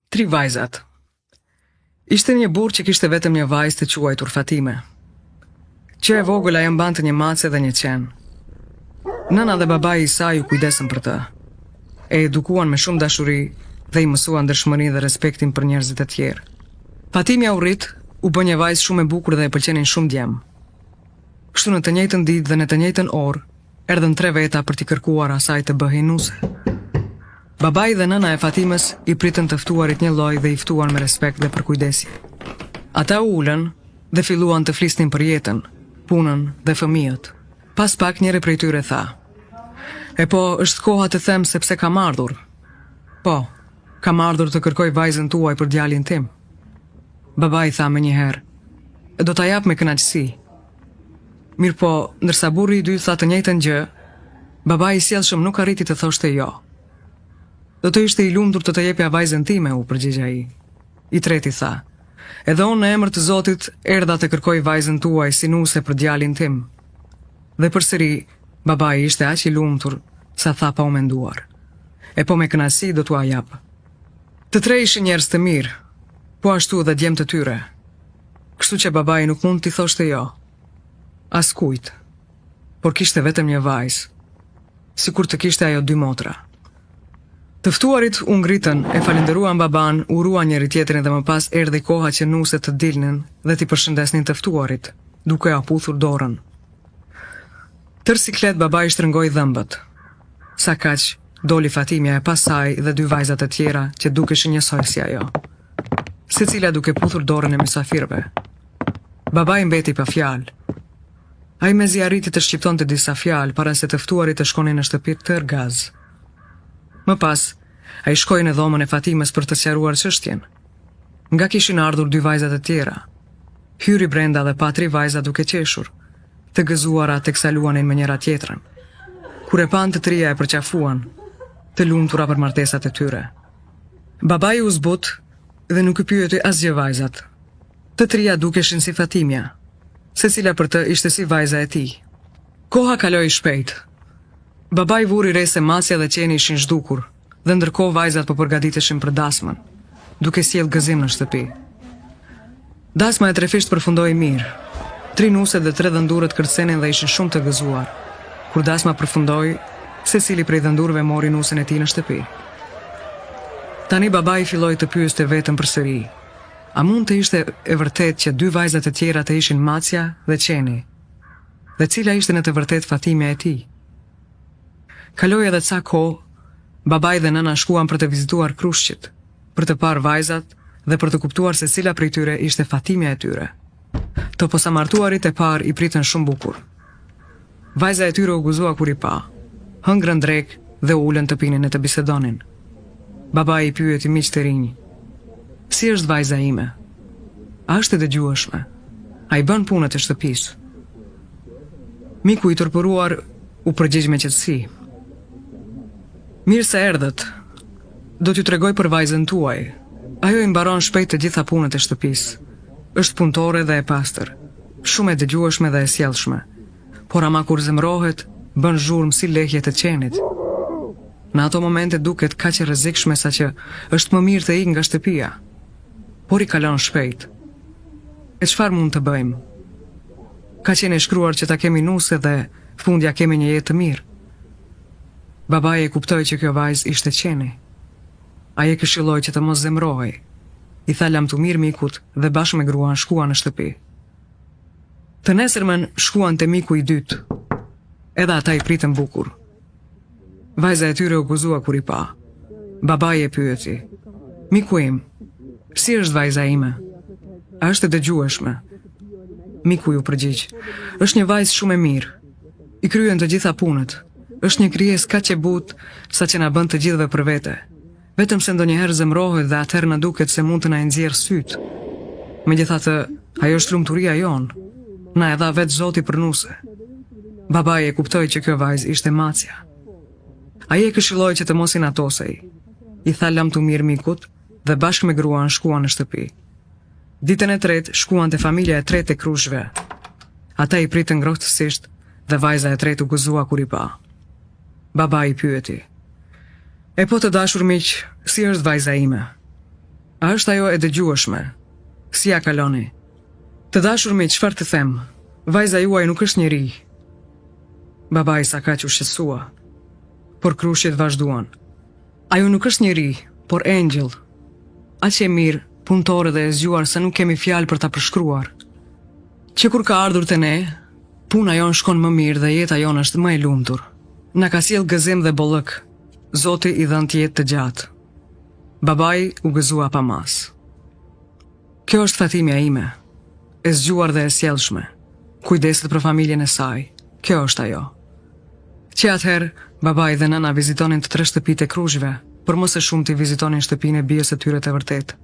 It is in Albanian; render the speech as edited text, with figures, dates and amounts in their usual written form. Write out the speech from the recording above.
Tri vajzat. Ishte një burr që kishte vetëm një vajzë të quajtur Fatime. Që e vogël ajo mbante një mace dhe një qen. Nëna dhe babai i saj u kujdesën për të. E edukuan me shumë dashuri dhe i mësuan ndershmërinë dhe respektin për njerëzit e tjerë. Fatimja u rrit, u bë një vajzë shumë e bukur dhe e pëlqenin shumë djem. Kështu në të njëjtën ditë dhe në të njëjtën orë, erdhën tre veta për t'i kërkuar asaj të bëhej nuse. Babai dhe nëna e Fatimës i pritën të ftuarit një lloj dhe i ftuan me respekt dhe përkujdesje. Ata u ulën dhe filluan të flisnin për jetën, punën dhe fëmijët. Pas pak njëri prej tyre tha: "E po, është koha të them sepse kam ardhur." "Po, kam ardhur të kërkoj vajzën tuaj për djalin tim." Babai tha menjëherë: "Do ta jap me kënaqësi." Mirë po, ndërsa burri i dytë tha të njëjtën gjë, babai i sjellshëm nuk arriti të thoshte jo. "Do të ishte i lumtur të jepja vajzën time," u përgjigj ai. I treti tha: "Edhe unë në emër të Zotit erdha të kërkoj vajzën tuaj si nuse për djalin tim." Dhe përsëri, babai ishte aq i lumtur sa tha pa u menduar: "E po me kënaqësi do t'ua jap." Të tre ishin njerëz të mirë, po ashtu dhe djemt të tyre. Kështu që babai nuk mund t'i thoshte jo askujt, por kishte vetëm një vajzë, sikur të kishte ajo dy motra. Të ftuarit u ngritën, e falenderuan baban, uruan njëri tjetrin dhe më pas erdhi koha që nuset të dilnin dhe t'i përshëndesnin të ftuarit, duke ia puthur dorën. Tër siklet babai shtrëngoi dhëmbët. Sa kaq, doli Fatimja e pasaj dhe dy vajzat e tjera që dukeshin njësoj si ajo, secila duke puthur dorën e mysafirëve. Babai mbeti pa fjalë. Ai mezi arriti të shqiptonte disa fjalë para se të ftuarit të shkonin në shtëpi tër gaz. Më pas, ai shkoi në dhomën e Fatimës për të sqaruar çështjen. Nga kishin ardhur dy vajzat e tjera. Hyri brenda dhe pa tri vajza duke qeshur, të gëzuara teksa luanin me njëra tjetrën. Kur e pan të trija e përqafuan, të lumtura për martesat e tyre. Babai u zbut dhe nuk i pyeti asgjë vajzat. Të trija dukeshin si Fatimja, secila për të ishte si vajza e tij. Koha kaloi shpejt. Babai vuri re se masja dhe qeni ishin zhdukur, dhe ndërkohë vajzat po përgatiteshin për dasmën, duke sjell gëzim në shtëpi. Dasma e trefisht përfundoi mirë. Tri nuset dhe tre dhëndurët kërcenin dhe ishin shumë të gëzuar. Kur dasma përfundoi, secili prej dhëndurëve mori nusën e tij në shtëpi. Tani babai filloi të pyeste veten përsëri: a mund të ishte e vërtet që dy vajzat e tjera të ishin macja dhe qeni? Dhe cila ishte në të vërtet Fatimja e tij? Kaloi edhe ca kohë, babai dhe nëna shkuan për të vizituar Krushqit, për të parë vajzat dhe për të kuptuar se cila prej tyre ishte Fatimja e tyre. Të posamartuarit e parë i pritën shumë bukur. Vajza e tyre u gëzua kur i pa, hëngrën drek dhe u ulën të pinin e të bisedonin. Babai i pyeti miq të rinj: si është vajza ime? A është e dëgjueshme? A i bën punët e shtëpisë? Miku i tërpëruar u përgjigj me qetësi: mirë se erdhët. Do t'ju tregoj për vajzën tuaj. Ajo i mbaron shpejt të gjitha punët e shtëpisë. Është punëtore dhe e pastër, shumë e dëgjueshme dhe e sjellshme. Por ama kur zemrohet, bën zhurmë si lehjet e qenit. Në ato momente duket kaq e rrezikshme sa që është më mirë të ikë nga shtëpia. Por i kalon shpejt. E çfarë mund të bëjmë? Ka qenë e shkruar që ta kemi nuse dhe fundja kemi një jetë të mirë. Babai e kuptoi që kjo vajzë ishte qeni. Ai e këshilloi që të mos zemrohej. I tha lamtumir mikut dhe bashkë me gruan shkuan në shtëpi. Të nesërmen shkuan te miku i dytë. Edhe ata i pritën bukur. Vajza e tyre u gëzua kur i pa. Babai e pyeti: miku im, si është vajza ime? A është e dëgjueshme? Miku ju përgjigj: është një vajzë shumë e mirë. I kryen të gjitha punët. Është një krijesë kaq e butë sa që na bën të gjithëve për vete. Vetëm se ndonjëherë zemrohet dhe atëherë na duket se mund të na nxjerrë syt. Megjithatë, ajo është lumturia jon. Na e dha vetë Zoti për nuse. Babai e kuptoi që kjo vajzë ishte macja. Ai e këshilloi që të mos i natosej. I tha lamtumir mikut dhe bashkë me gruan shkuan në shtëpi. Ditën e tretë shkuan te familja e tretë e Krushve. Ata i pritën ngrohtësisht dhe vajza e tretë u gëzua kur i pa. Babai i pyeti: e po të dashur miq, si është vajza ime? A është ajo e dëgjueshme? Si ja kaloni? Të dashur me çfarë të them? Vajza juaj nuk është njeri. Babai sa kaq u shqetësua, por krushjet vazhduan. Ajo nuk është njeri, por engjëll. Aq e mirë, punëtore dhe e zgjuar se nuk kemi fjalë për ta përshkruar. Që kur ka ardhur te ne, puna jon shkon më mirë dhe jeta jon është më e lumtur. Na ka sjell gëzim dhe bollëk. Zoti i dhënë të jetë të gjatë. Babai u gëzua pa mas. Kjo është Fatimja ime, e zgjuar dhe e sjellshme. Kujdeset për familjen e saj. Kjo është ajo. Që atëherë, babai dhe nëna vizitonin të 3 shtëpitë e Krushve, por më së shumti vizitonin shtëpinë e bijës së tyre të vërtetë.